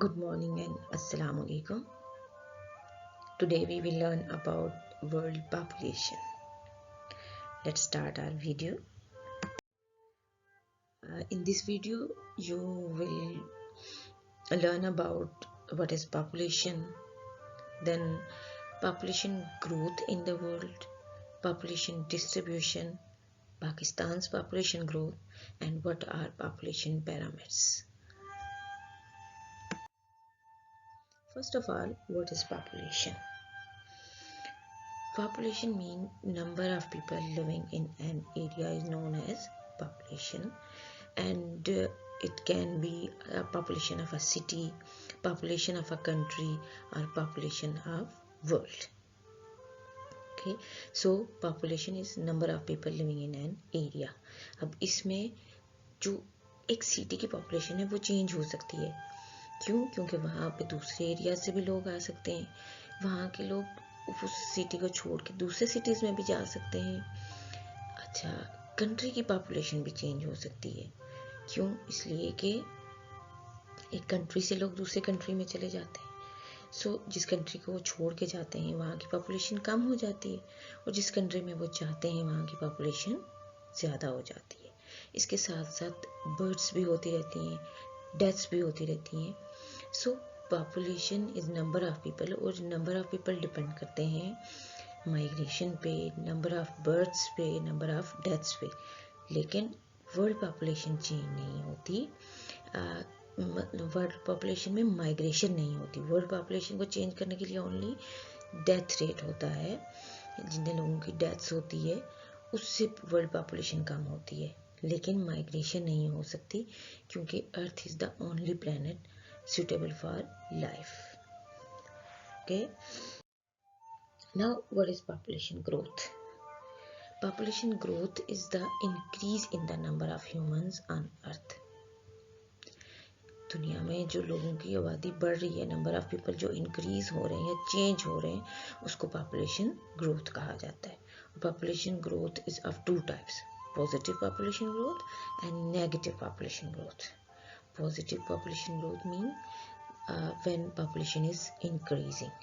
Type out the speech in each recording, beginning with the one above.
Good morning and Assalamu alaikum. Today we will learn about world population. Let's start our video. In this video you will learn about what is population, then population growth in the world, population distribution, Pakistan's population growth, and what are population pyramids. First of all, what is population? Population means number of people living in an area is known as population, and it can be a population of a city, population of a country, or population of world. Okay, so population is number of people living in an area. अब इसमें जो एक city की population है वो change हो सकती है. क्योंकि वहाँ पे दूसरे एरिया से भी लोग आ सकते हैं. वहाँ के लोग उस सिटी को छोड़ के दूसरे सिटीज़ में भी जा सकते हैं. अच्छा, कंट्री की पॉपुलेशन भी चेंज हो सकती है. क्यों? इसलिए कि एक कंट्री से लोग दूसरे कंट्री में चले जाते हैं. जिस कंट्री को वो छोड़ के जाते हैं वहाँ की पॉपुलेशन कम हो जाती है, और जिस कंट्री में वो जाते हैं वहाँ की पॉपुलेशन ज़्यादा हो जाती है. इसके साथ साथ बर्ड्स भी होती रहती हैं, डेथ्स भी होती रहती हैं. Population is number of people, और नंबर ऑफ पीपल डिपेंड करते हैं माइग्रेशन पे, नंबर ऑफ बर्थ्स पे, नंबर ऑफ डेथ्स पे. लेकिन वर्ल्ड पॉपुलेशन चेंज नहीं होती. वर्ल्ड पॉपुलेशन में माइग्रेशन नहीं होती. वर्ल्ड पॉपुलेशन को चेंज करने के लिए ओनली डेथ रेट होता है. जितने लोगों की डेथ्स होती है उससे वर्ल्ड पॉपुलेशन कम होती है, लेकिन माइग्रेशन नहीं हो सकती, क्योंकि earth is the only planet suitable for life. Okay, now what is population growth? Population growth is the increase in the number of humans on earth. दुनिया में जो लोगों की आबादी बढ़ रही है, नंबर ऑफ पीपल जो इंक्रीज हो रहे हैं या चेंज हो रहे हैं, उसको पॉपुलेशन ग्रोथ कहा जाता है. Population growth is of two types: positive population growth and negative population growth. Positive population growth means when population is increasing,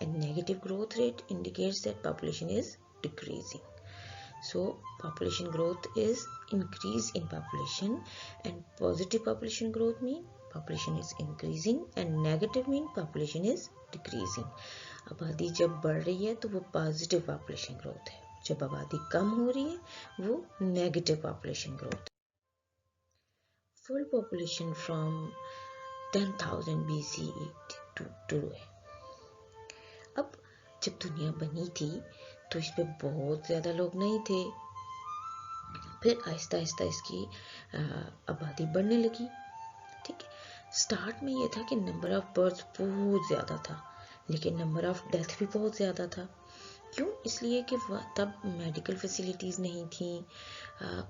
and negative growth rate indicates that population is decreasing. So population growth is increase in population, and positive population growth means population is increasing, and negative means population is decreasing. आबादी जब बढ़ रही है तो वो positive population growth है, जब आबादी कम हो रही है वो negative population growth. World population from 10,000 BCE to today. अब जब दुनिया बनी थी तो इस पे बहुत ज़्यादा लोग नहीं थे. फिर आहिस्ता आहिस्ता इसकी आबादी बढ़ने लगी. ठीक है, स्टार्ट में ये था कि नंबर ऑफ बर्थ बहुत ज़्यादा था, लेकिन नंबर ऑफ डेथ भी बहुत ज़्यादा था. क्यों? इसलिए कि तब मेडिकल फैसिलिटीज़ नहीं थी.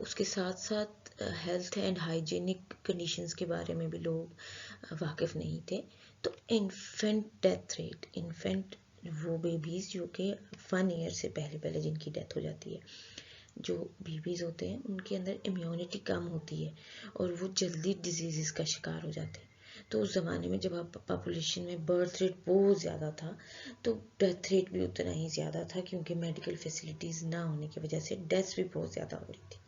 उसके साथ साथ हेल्थ एंड हाइजीनिक कंडीशंस के बारे में भी लोग वाकिफ़ नहीं थे. तो इन्फेंट डेथ रेट, इन्फेंट वो बेबीज़ जो कि 1 ईयर से पहले जिनकी डेथ हो जाती है, जो बेबीज़ होते हैं उनके अंदर इम्यूनिटी कम होती है और वो जल्दी डिजीज़ का शिकार हो जाते हैं. तो उस ज़माने में जब पॉपुलेशन में बर्थ रेट बहुत ज़्यादा था तो डेथ रेट भी उतना ही ज़्यादा था, क्योंकि मेडिकल फैसिलिटीज़ ना होने की वजह से डेथ्स भी बहुत ज़्यादा हो रही थी.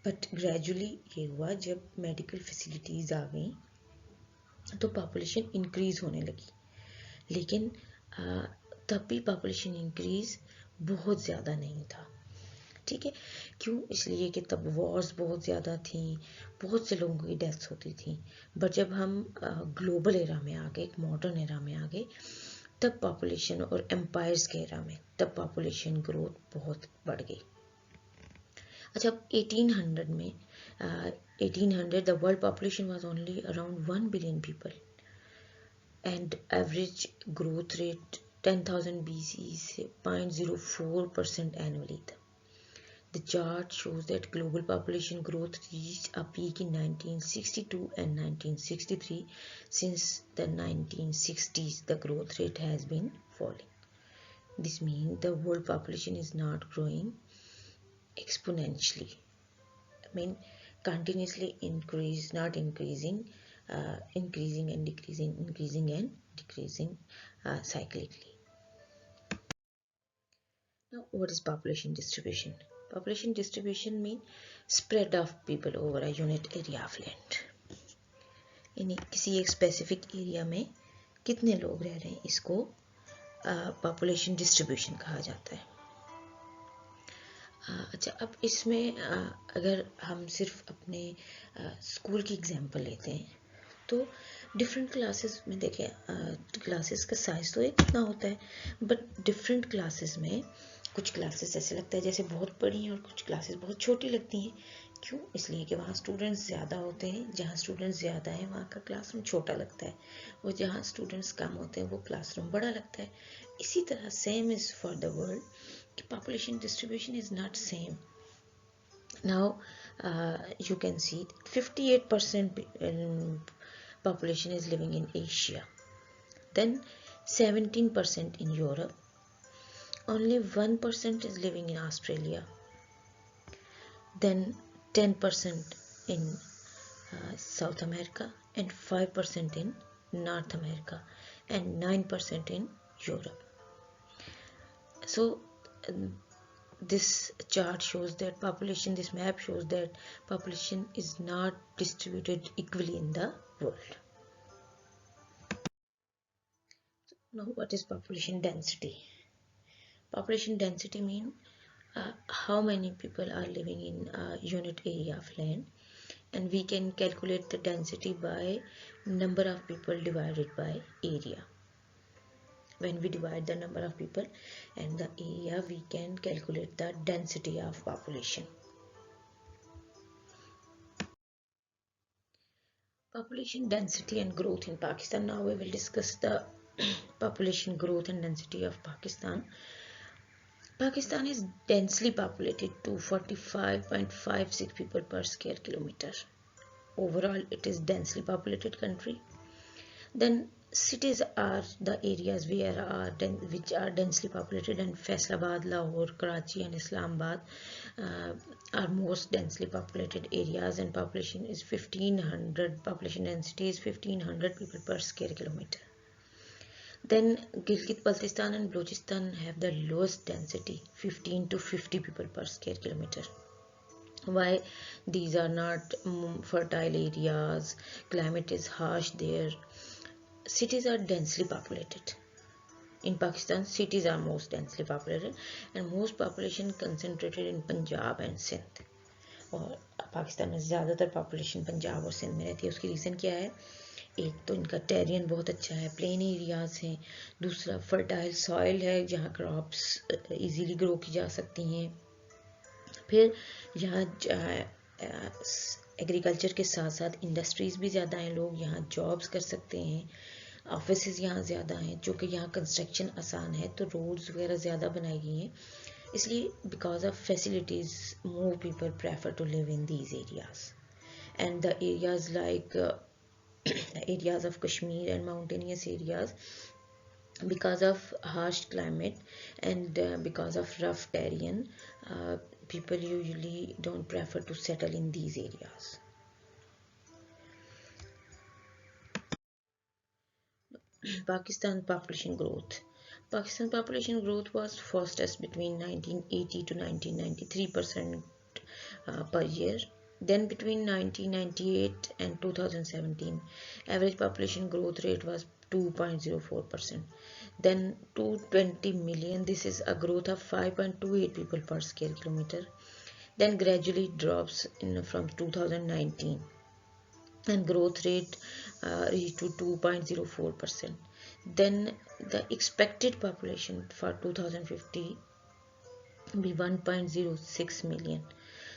बट ग्रेजुअली ये हुआ, जब मेडिकल फैसिलिटीज़ आ गई तो पॉपुलेशन इंक्रीज़ होने लगी. लेकिन तब भी पॉपुलेशन इंक्रीज़ बहुत ज़्यादा नहीं था. ठीक है, क्यों? इसलिए कि तब वॉर्स बहुत ज़्यादा थी, बहुत से लोगों की डेथ्स होती थी. बट जब हम ग्लोबल एरा में आ गए, एक मॉडर्न एरा में आ गए, तब पॉपुलेशन, और एम्पायर्स के एरा में, तब पॉपुलेशन ग्रोथ बहुत बढ़ गई. अच्छा, 1800 में 1800 the world population was only around 1 billion people, and average growth rate 10,000 BC से 0.04% एनुअली था. The chart shows that global population growth reached a peak in 1962 and 1963. Since the 1960s, the growth rate has been falling. This means the world population is not growing exponentially. I mean, continuously increase, not increasing. increasing and decreasing cyclically. Now, what is population distribution? Population distribution means spread of people over a unit area of land. यानी किसी एक specific area में कितने लोग रह रहे हैं, इसको पॉपुलेशन डिस्ट्रीब्यूशन कहा जाता है. अच्छा, अब इसमें अगर हम सिर्फ अपने स्कूल की एग्जांपल लेते हैं तो डिफरेंट क्लासेस में देखें, क्लासेस का साइज तो एक कितना होता है, बट डिफरेंट क्लासेस में कुछ क्लासेस ऐसे लगता है जैसे बहुत बड़ी हैं और कुछ क्लासेस बहुत छोटी लगती हैं. क्यों? इसलिए कि वहाँ स्टूडेंट्स ज़्यादा होते हैं. जहाँ स्टूडेंट्स ज़्यादा हैं वहाँ का क्लासरूम छोटा लगता है, और जहाँ स्टूडेंट्स कम होते हैं वो क्लासरूम बड़ा लगता है. इसी तरह same is for the world, कि population distribution is not same. Now you can see 58% population is living in Asia, then 17% in Europe, only 1% is living in Australia, then 10% in South America, and 5% in North America, and 9% in Europe. So this chart shows that population, this map shows that population is not distributed equally in the world. Now, what is population density? Population density means how many people are living in a unit area of land, and we can calculate the density by number of people divided by area. When we divide the number of people and the area, we can calculate the density of population. Population density and growth in Pakistan. Now we will discuss the population growth and density of Pakistan. Pakistan is densely populated to 45.56 people per square kilometer. Overall, it is densely populated country. Then cities are the areas which are densely populated, and Faisalabad, Lahore, Karachi and Islamabad are most densely populated areas, and population is 1500, population density is 1500 people per square kilometer. Then Gilgit-Baltistan and Balochistan have the lowest density, 15 to 50 people per square kilometer. Why? These are not fertile areas, climate is harsh there. Cities are densely populated. In Pakistan, cities are most densely populated, and most population concentrated in Punjab and Sindh. और पाकिस्तान में ज़्यादातर population Punjab और सिंध में रहती है. उसकी reason क्या है? एक तो इनका टेरियन बहुत अच्छा है, प्लेन एरियाज़ हैं. दूसरा, फर्टाइल सॉइल है जहाँ क्रॉप्स इजीली ग्रो की जा सकती हैं. फिर यहाँ एग्रीकल्चर के साथ साथ इंडस्ट्रीज़ भी ज़्यादा हैं, लोग यहाँ जॉब्स कर सकते हैं. ऑफिस यहाँ ज़्यादा हैं, जो कि यहाँ कंस्ट्रक्शन आसान है, तो रोड्स वगैरह ज़्यादा बनाई गई हैं. इसलिए because of facilities more people prefer to live in these areas. And the areas like areas of Kashmir and mountainous areas, because of harsh climate and because of rough terrain, people usually don't prefer to settle in these areas. Pakistan population growth. Pakistan population growth was fastest between 1980 to 1993% per year. Then between 1998 and 2017, average population growth rate was 2.04%. Then 220 million, this is a growth of 5.28 people per square kilometer. Then gradually drops from 2019, and growth rate reached to 2.04%. Then the expected population for 2050 will be 1.06 million.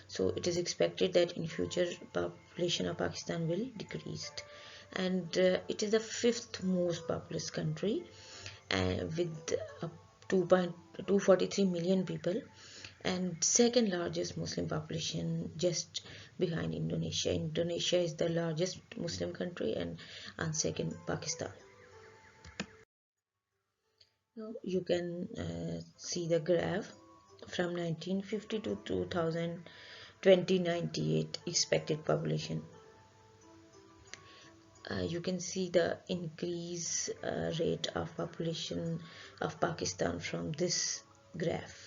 So it is expected that in future population of Pakistan will decrease, and it is the 5th most populous country with 2.243 million people, and second largest Muslim population just behind Indonesia. Indonesia is the largest Muslim country, and on second Pakistan. Now you can see the graph from 1950 to 2098 expected population. you can see the increase rate of population of Pakistan from this graph.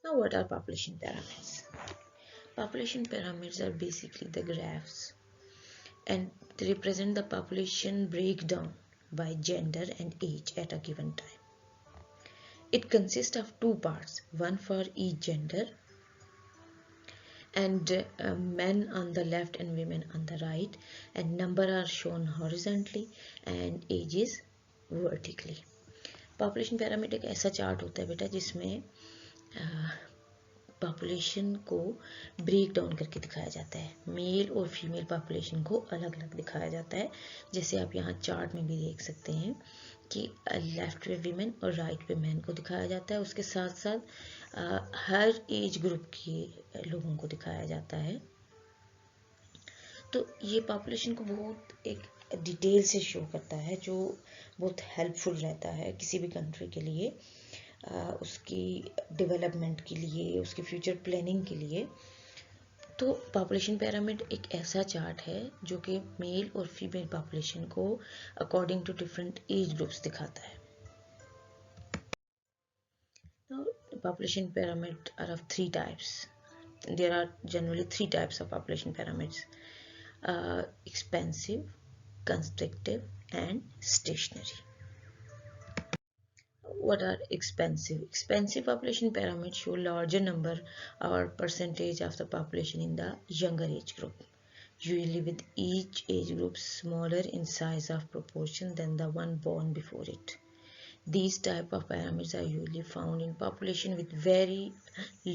Now, what are population pyramids? Population pyramids are basically the graphs, and they represent the population breakdown by gender and age at a given time. It consists of two parts, one for each gender, and men on the left and women on the right, and number are shown horizontally and ages vertically. Population pyramid एक ऐसा chart होता है बेटा जिसमें population को break down करके दिखाया जाता है, मेल और फीमेल पॉपुलेशन को अलग अलग दिखाया जाता है, जैसे आप यहाँ चार्ट में भी देख सकते हैं कि लेफ्ट पे विमेन और राइट पे मैन को दिखाया जाता है, उसके साथ साथ हर एज ग्रुप के लोगों को दिखाया जाता है। तो ये पॉपुलेशन को बहुत एक डिटेल से शो करता है, जो बहुत हेल्पफुल रहता है किसी भी कंट्री के लिए, उसकी डेवलपमेंट के लिए, उसकी फ्यूचर प्लानिंग के लिए। तो पॉपुलेशन पिरामिड एक ऐसा चार्ट है जो कि मेल और फीमेल पॉपुलेशन को according to different age groups दिखाता है। Now, population pyramid are of three types. There are generally three types of population pyramids: expansive, constructive, and stationary. What are expansive? Expansive population pyramids show larger number or percentage of the population in the younger age group, usually with each age group smaller in size of proportion than the one born before it. These type of pyramids are usually found in population with very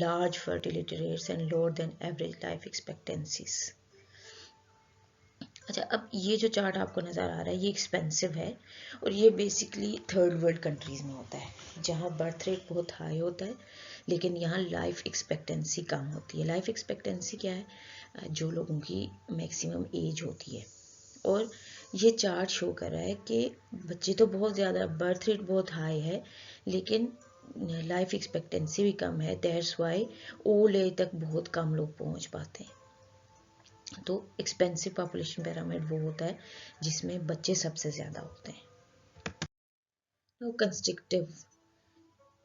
large fertility rates and lower than average life expectancies. अच्छा, अब ये जो chart आपको नज़र आ रहा है ये expensive है, और ये बेसिकली थर्ड वर्ल्ड कंट्रीज़ में होता है, जहाँ बर्थ रेट बहुत हाई होता है लेकिन यहाँ लाइफ एक्सपेक्टेंसी कम होती है। लाइफ एक्सपेक्टेंसी क्या है? जो लोगों की मैक्सिमम एज होती है। और ये चार्ट शो कर रहा है कि बच्चे तो बहुत ज़्यादा, बर्थ रेट बहुत हाई है लेकिन लाइफ एक्सपेक्टेंसी भी कम है, दैट्स वाई ओल्ड एज तक बहुत कम लोग पहुंच पाते हैं। तो एक्सपेंसिव पॉपुलेशन पिरामिड वो होता है जिसमें बच्चे सबसे ज़्यादा होते हैं। No constructive,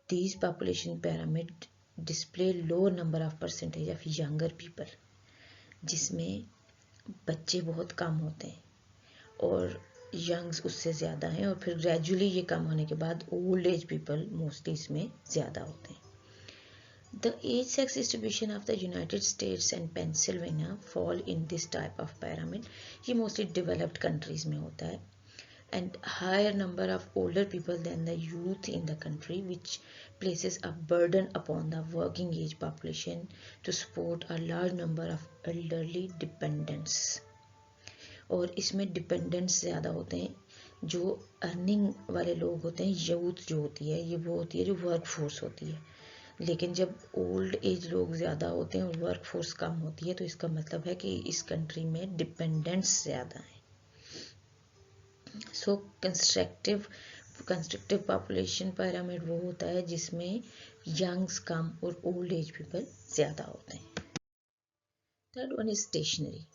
these population pyramid display low number of percentage of younger people, जिसमें बच्चे बहुत कम होते हैं और यंग्स उससे ज़्यादा हैं, और फिर ग्रेजुअली ये कम होने के बाद ओल्ड एज पीपल मोस्टली इसमें ज़्यादा होते हैं। The age sex distribution of the United States and Pennsylvania fall in this type of pyramid. ये मोस्टली डेवलप्ड कंट्रीज में होता है, and higher number of older people than the youth in the country which places a burden upon the working age population to support a large number of elderly dependents. और इसमें dependents ज़्यादा होते हैं, जो earning वाले लोग होते हैं, यूथ जो होती है ये वो होती है जो वर्क फोर्स होती है, लेकिन जब ओल्ड एज लोग ज़्यादा होते हैं और वर्क फोर्स कम होती है तो इसका मतलब है कि इस कंट्री में डिपेंडेंट्स ज़्यादा हैं। सो कंस्ट्रक्टिव पॉपुलेशन पिरामिड वो होता है जिसमें यंग्स कम और ओल्ड एज पीपल ज़्यादा होते हैं। Third one is stationary.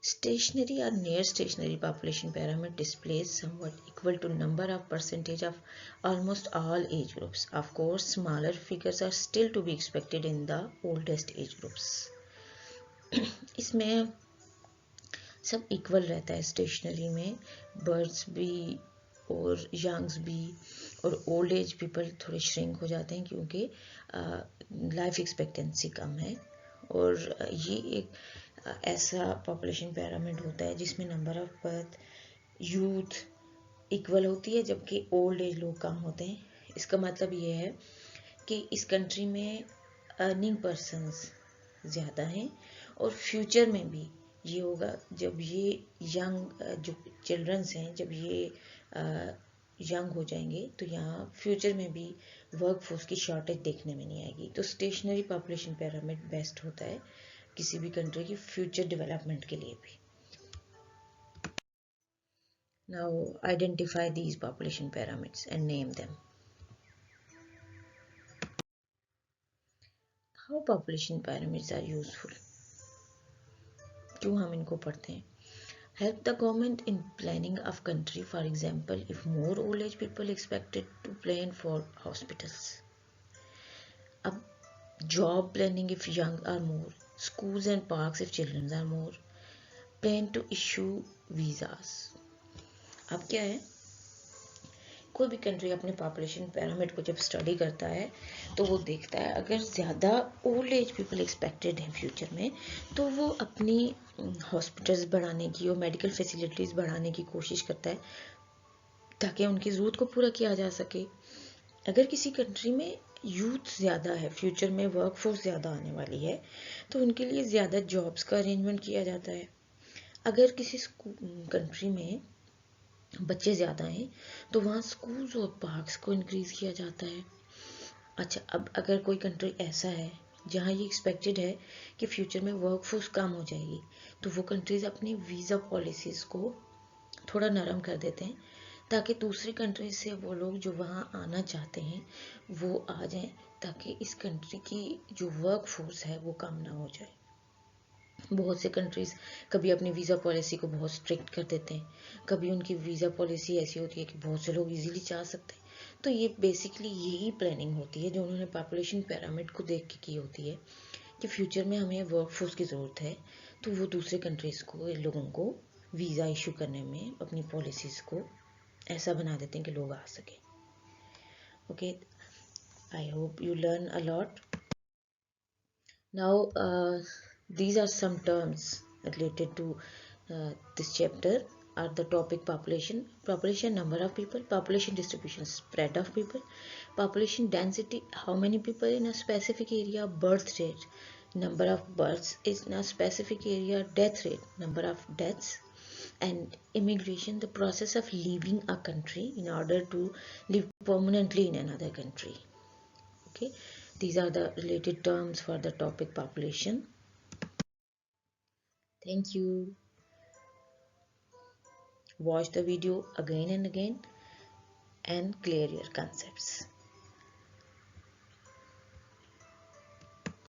Stationary or near stationary population pyramid displays somewhat equal to number of percentage of almost all age groups. Of course, smaller figures are still to be expected in the oldest age groups. इसमें सब equal रहता है stationery में, birds भी और Young's भी, और old age people थोड़े श्रिंक हो जाते हैं क्योंकि लाइफ एक्सपेक्टेंसी कम है। और ये एक ऐसा पॉपुलेशन पिरामिड होता है जिसमें number of birth youth equal होती है जबकि ओल्ड एज लोग कम होते हैं। इसका मतलब ये है कि इस कंट्री में अर्निंग पर्सन्स ज़्यादा हैं, और फ्यूचर में भी ये होगा जब ये यंग जो चिल्ड्रंस हैं जब ये यंग हो जाएंगे तो यहाँ फ्यूचर में भी वर्क फोर्स की शॉर्टेज देखने में नहीं आएगी। तो स्टेशनरी पॉपुलेशन पिरामिड बेस्ट होता है किसी भी कंट्री की फ्यूचर डेवलपमेंट के लिए भी। Now identify these population pyramids and name them. How population pyramids are useful? क्यों हम इनको पढ़ते हैं? Help the government in planning of country, for example, if more old age people expected to plan for hospitals. अब job planning if young are more, schools and parks if children are more, plan to issue visas. अब क्या है, कोई भी country अपने population pyramid को जब study करता है तो वो देखता है अगर ज़्यादा ओल्ड एज पीपल एक्सपेक्टेड हैं फ्यूचर में, तो वो अपनी हॉस्पिटल्स बढ़ाने की और मेडिकल फैसिलिटीज़ बढ़ाने की कोशिश करता है ताकि उनकी ज़रूरत को पूरा किया जा सके। अगर किसी कंट्री में यूथ ज़्यादा है, फ्यूचर में वर्क फोर्स ज़्यादा आने वाली है, तो उनके लिए ज़्यादा जॉब्स का अरेंजमेंट किया जाता है। अगर किसी कंट्री में बच्चे ज़्यादा हैं तो वहाँ स्कूल्स और पार्क्स को इंक्रीज़ किया जाता है। अच्छा, अब अगर कोई कंट्री ऐसा है जहाँ ये एक्सपेक्टेड है कि फ्यूचर में वर्क फोर्स कम हो जाएगी, तो वो कंट्रीज़ अपनी वीज़ा पॉलिसीज़ को थोड़ा नरम कर देते हैं ताकि दूसरी कंट्री से वो लोग जो वहाँ आना चाहते हैं वो आ जाएं, ताकि इस कंट्री की जो वर्क फोर्स है वो कम ना हो जाए। बहुत से कंट्रीज़ कभी अपनी वीज़ा पॉलिसी को बहुत स्ट्रिक्ट कर देते हैं, कभी उनकी वीज़ा पॉलिसी ऐसी होती है कि बहुत से लोग इजीली जा सकते हैं। तो ये बेसिकली यही प्लानिंग होती है जो उन्होंने पॉपुलेशन पिरामिड को देख के की होती है कि फ्यूचर में हमें वर्क फोर्स की ज़रूरत है, तो वो दूसरे कंट्रीज़ को, लोगों को वीज़ा इशू करने में अपनी पॉलिसीज़ को ऐसा बना देते हैं कि लोग आ सकें। Okay, I hope you learn a lot. Now, these are some terms related to this chapter are the topic population number of people, population distribution spread of people, population density how many people in a specific area, birth rate number of births in a specific area, death rate number of deaths, and immigration the process of leaving a country in order to live permanently in another country. Okay, these are the related terms for the topic population. Thank you. Watch the video again and again and clear your concepts.